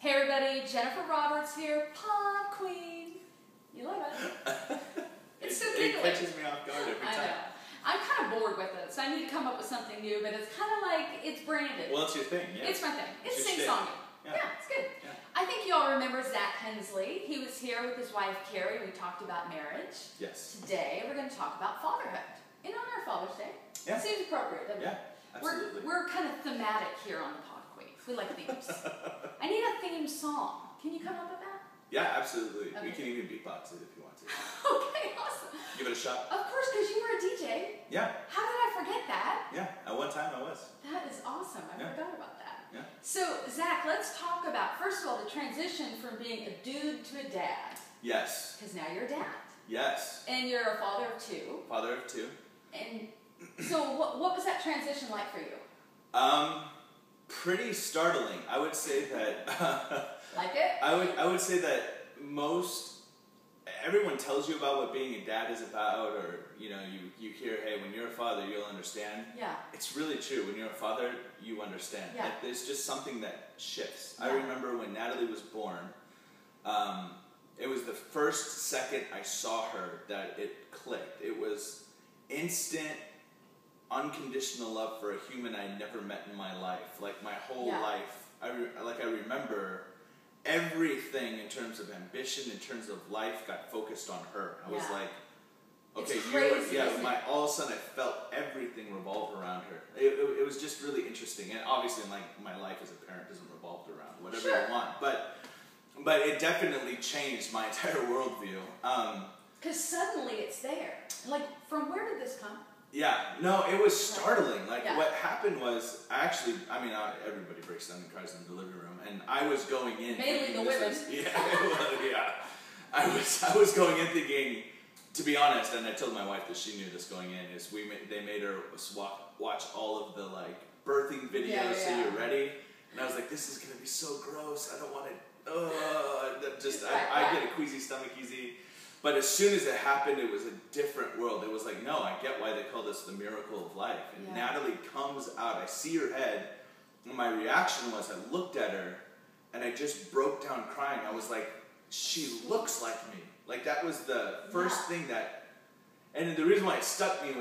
Hey everybody, Jennifer Roberts here, Pop Queen. You love it. It's so giggly. It catches me off guard every time. I know. I'm kind of bored with it, so I need to come up with something new, but it's kind of like, it's branded. Well, it's your thing, yeah. It's my thing. It's your sing-songy. Yeah. It's good. Yeah. I think you all remember Zack Hensley. He was here with his wife, Carrie. We talked about marriage. Yes. Today, we're going to talk about fatherhood. In honor of Father's Day. Yeah. Seems appropriate, doesn't it? Yeah, absolutely. We're kind of thematic here on the Pod Queen. We like themes. I need a theme song. Can you come up with that? Yeah, absolutely. Okay. We can even beatbox it if you want to. Okay, awesome. Give it a shot. Of course, because you were a DJ. Yeah. How did I forget that? Yeah, at one time I was. That is awesome. I forgot about that. Yeah. So, Zach, let's talk about, first of all, the transition from being a dude to a dad. Yes. Because now you're a dad. Yes. And you're a father of two. Father of two. And so what was that transition like for you? Pretty startling. I would say that... Like it? I would say that everyone tells you about what being a dad is about, or, you know, you hear, hey, when you're a father, you'll understand. Yeah. It's really true. When you're a father, you understand. Yeah. There's just something that shifts. Yeah. I remember when Natalie was born, it was the first second I saw her that it clicked. It was instant, unconditional love for a human I never met in my life. Like, my whole life, I remember everything in terms of ambition, in terms of life, got focused on her. I was like, okay, it's crazy, all of a sudden I felt everything revolved around her. It was just really interesting. And obviously, like, my life as a parent isn't revolved around whatever you want. But it definitely changed my entire worldview. Because suddenly it's there. Like, from where did this come? Yeah, no, it was startling. Like, what happened was, everybody breaks down and cries in the living room, and I was going in... Mainly the women. I was going in thinking, to be honest, and I told my wife that she knew this going in, is they made her watch all of the, like, birthing videos so you're ready, and I was like, this is going to be so gross, I don't want to, I get a queasy stomach easy. But as soon as it happened, it was a different world. It was like, no, I get why they call this the miracle of life. And Natalie comes out, I see her head, and my reaction was I looked at her, and I just broke down crying. I was like, she looks like me. Like, that was the first thing that, and the reason why it stuck with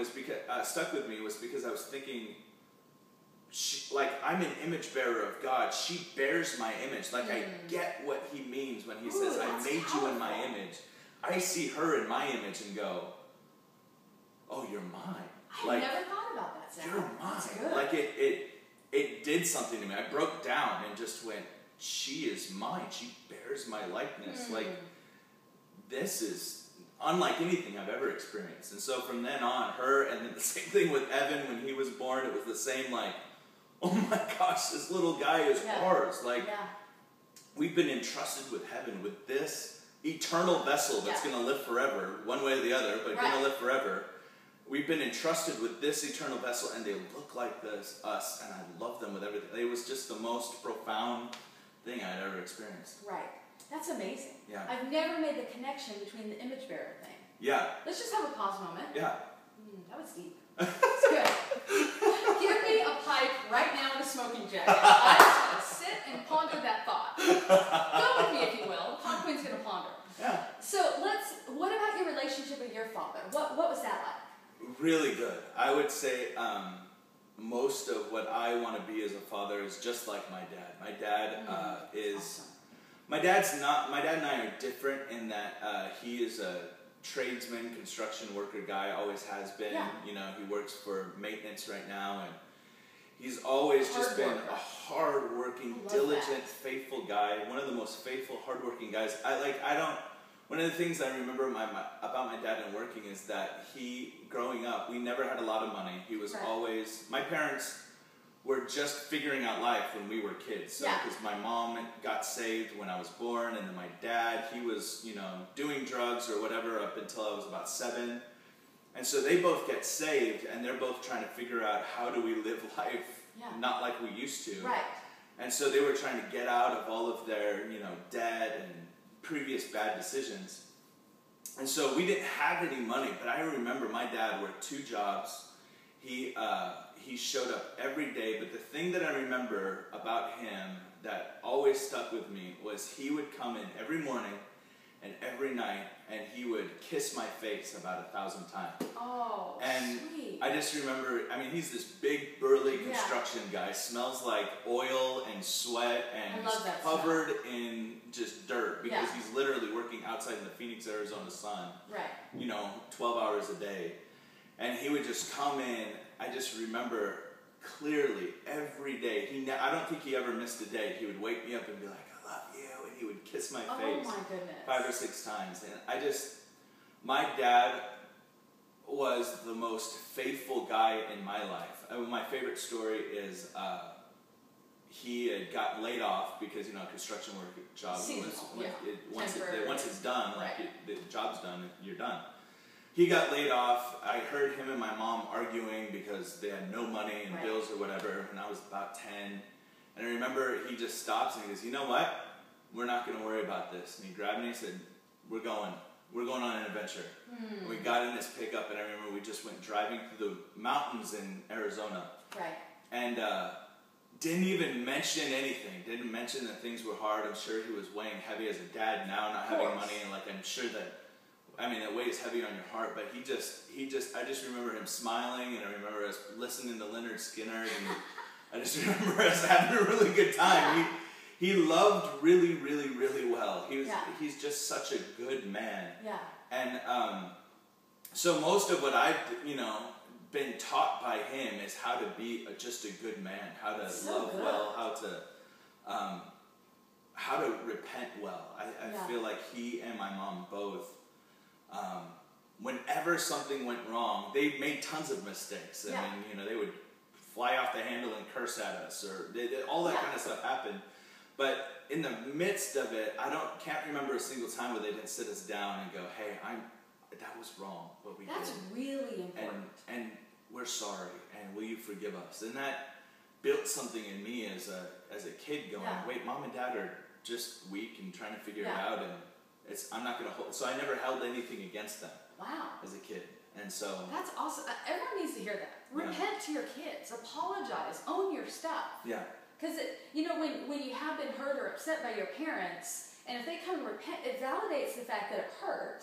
me was because I was thinking, I'm an image bearer of God. She bears my image. Like, I get what he means when he says, I made you in my image. I see her in my image and go, oh, you're mine. I never thought about that, Zach. You're mine. Like, it did something to me. I broke down and just went, she is mine. She bears my likeness. Like, this is unlike anything I've ever experienced. And so from then on, her, and then the same thing with Evan when he was born, it was the same, like, oh my gosh, this little guy is ours. Like, we've been entrusted with heaven, with this eternal vessel that's going to live forever, one way or the other, but going to live forever. We've been entrusted with this eternal vessel, and they look like us, and I love them with everything. It was just the most profound thing I'd ever experienced. Right. That's amazing. Yeah. I've never made the connection between the image bearer thing. Yeah. Let's just have a pause moment. Yeah. That was deep. It's good. Give me a pipe right now and a smoking jacket. I just want to sit and ponder that thought. Go with me, if you will. Pop Queen's going to ponder. Yeah. So what about your relationship with your father? What was that like? Really good. I would say most of what I want to be as a father is just like my dad. My dad is... Awesome. My dad and I are different in that he is a tradesman, construction worker guy, always has been. You know, he works for maintenance right now, and he's always just been a hard-working, diligent, faithful guy. One of the most faithful, hard-working guys. One of the things I remember about my dad and working is that growing up, we never had a lot of money. He was always, my parents were just figuring out life when we were kids. So, because my mom got saved when I was born, and then my dad, he was, you know, doing drugs or whatever up until I was about 7. And so they both get saved, and they're both trying to figure out how do we live life not like we used to. Right. And so they were trying to get out of all of their, you know, debt and previous bad decisions. And so we didn't have any money, but I remember my dad worked 2 jobs. He showed up every day, but the thing that I remember about him that always stuck with me was he would come in every morning and every night, and he would kiss my face about 1,000 times. Oh, and sweet. I just remember, I mean, he's this big, burly construction guy, smells like oil and sweat, and he's covered in just dirt, because he's literally working outside in the Phoenix, Arizona sun, you know, 12 hours a day. And he would just come in, I just remember clearly every day, I don't think he ever missed a day. He would wake me up and be like, I love you, and he would kiss my face. Oh my goodness. 5 or 6 times. And my dad was the most faithful guy in my life. My favorite story is he had got laid off because, you know, construction work job once it's done, like the job's done, you're done. He got laid off. I heard him and my mom arguing because they had no money and bills or whatever, and I was about 10. And I remember he just stops and he goes, you know what? We're not going to worry about this. And he grabbed me and said, we're going on an adventure. And we got in his pickup, and I remember we just went driving through the mountains in Arizona. And didn't even mention anything. Didn't mention that things were hard. I'm sure he was weighing heavy as a dad now, not having money, and like I'm sure that, I mean, it weighs heavy on your heart, but I just remember him smiling, and I remember us listening to Leonard Skinner, and I just remember us having a really good time. He loved really, really, really well. He's just such a good man. And so most of what I've, you know, been taught by him is how to be just a good man, how to love well, how to repent well. I feel like he and my mom both, whenever something went wrong, they made tons of mistakes. I mean, you know, they would fly off the handle and curse at us, or all that kind of stuff happened. But in the midst of it, can't remember a single time where they didn't sit us down and go, hey, that was wrong, what we did. That's really important. And we're sorry, and will you forgive us? And that built something in me as a kid going, wait, mom and dad are just weak and trying to figure it out, and I'm not going to hold. So I never held anything against them. As a kid. And so that's awesome. Everyone needs to hear that. Repent to your kids. Apologize. Own your stuff. Because, you know, when you have been hurt or upset by your parents, and if they come and repent, it validates the fact that it hurt.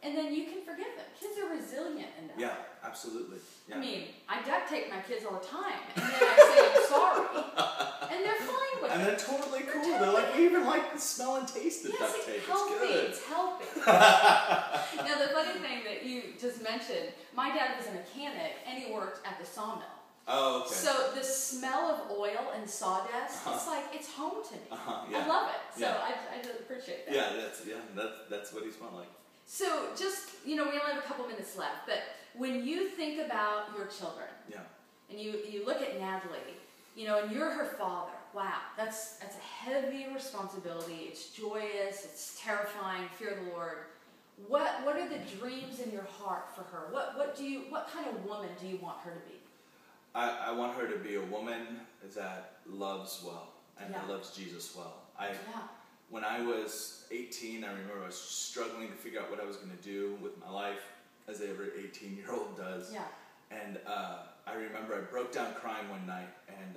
And then you can forgive them. Kids are resilient in that. Absolutely. I mean, I duct tape my kids all the time, and then I say I'm sorry, and they're fine with it. And they're totally cool. They're like, we even like the smell and taste of duct tape. It's healthy. Now, the funny thing that you just mentioned, my dad was a mechanic, and he worked at the sawmill. Oh, okay. So the smell of oil and sawdust, it's like, it's home to me. I love it. So I really appreciate that. That's what he smelled like. So just, you know, we only have a couple minutes left, but when you think about your children, and you look at Natalie, you know, and you're her father, wow, that's a heavy responsibility. It's joyous, it's terrifying, fear the Lord. What are the dreams in your heart for her? What kind of woman do you want her to be? I want her to be a woman that loves well and that loves Jesus well. When I was 18, I remember I was struggling to figure out what I was going to do with my life, as every 18-year-old does. And I remember I broke down crying one night, and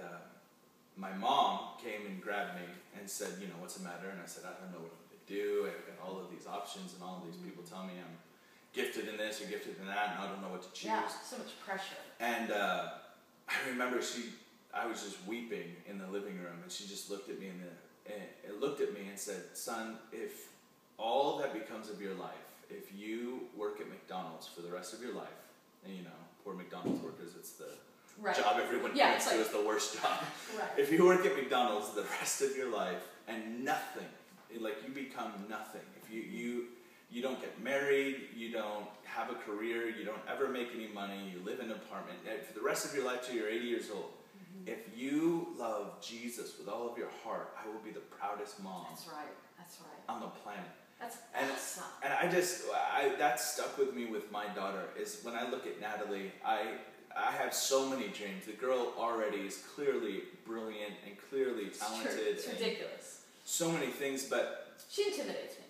my mom came and grabbed me and said, you know, what's the matter? And I said, I don't know what I'm going to do. I've got all of these options, and all of these people tell me I'm gifted in this or gifted in that, and I don't know what to choose. So much pressure. And I remember I was just weeping in the living room, and she just looked at me and said, son, if all that becomes of your life, if you work at McDonald's for the rest of your life, and you know, poor McDonald's workers, it's the job everyone points to as the worst job. If you work at McDonald's the rest of your life and nothing, like you become nothing, if you don't get married, you don't have a career, you don't ever make any money, you live in an apartment, for the rest of your life till you're 80 years old, if you love Jesus with all of your heart, I will be the proudest mom on the planet. That's awesome. And that stuck with me with my daughter, is when I look at Natalie, I have so many dreams. The girl already is clearly brilliant and clearly talented. It's ridiculous. So many things, but she intimidates me.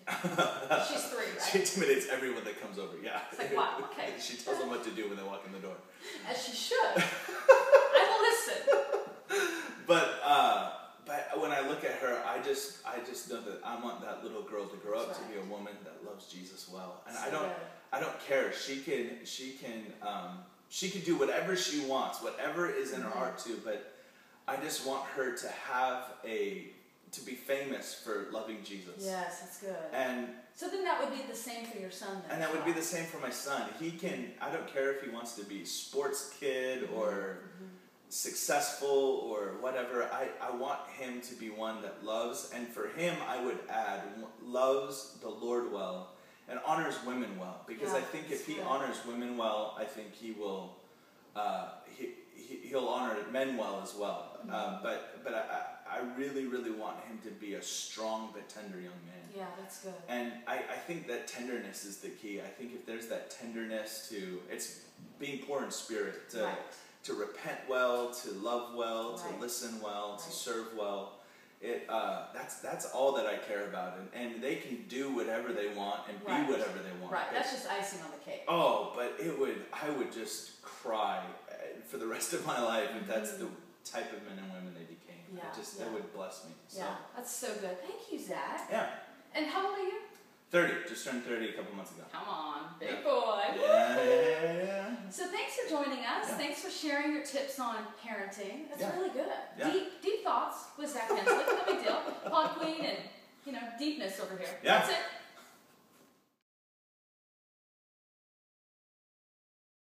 She's 3, right? She intimidates everyone that comes over, It's like, wow, okay. She tells them what to do when they walk in the door. As she should. I will listen. But But when I look at her, I just know that I want that little girl to grow up to be a woman that loves Jesus well. And I don't care. She can do whatever she wants, whatever is in her heart to. But I just want her to be famous for loving Jesus. Yes, that's good. And so then that would be the same for your son then. And that would be the same for my son. I don't care if he wants to be a sports kid or successful or whatever. I want him to be one that loves, and for him I would add, loves the Lord well and honors women well. Because I think if he honors women well, I think he will, he'll honor men well as well. But I really, really want him to be a strong but tender young man. Yeah, that's good. And I think that tenderness is the key. I think if there's that tenderness it's being poor in spirit, to repent well, to love well, to listen well, to serve well. That's all that I care about. And they can do whatever they want and be whatever they want. Right, that's just icing on the cake. Oh, but I would just cry for the rest of my life if that's the type of men and women they became. Yeah, that would bless me. So. Yeah, that's so good. Thank you, Zach. Yeah. And how old are you? 30. Just turned 30 a couple months ago. Come on, big boy. Yeah. So thanks for joining us. Yeah. Thanks for sharing your tips on parenting. That's really good. Yeah. Deep thoughts with Zack Hensley. No big deal. Pod queen and, deepness over here. Yeah. That's it.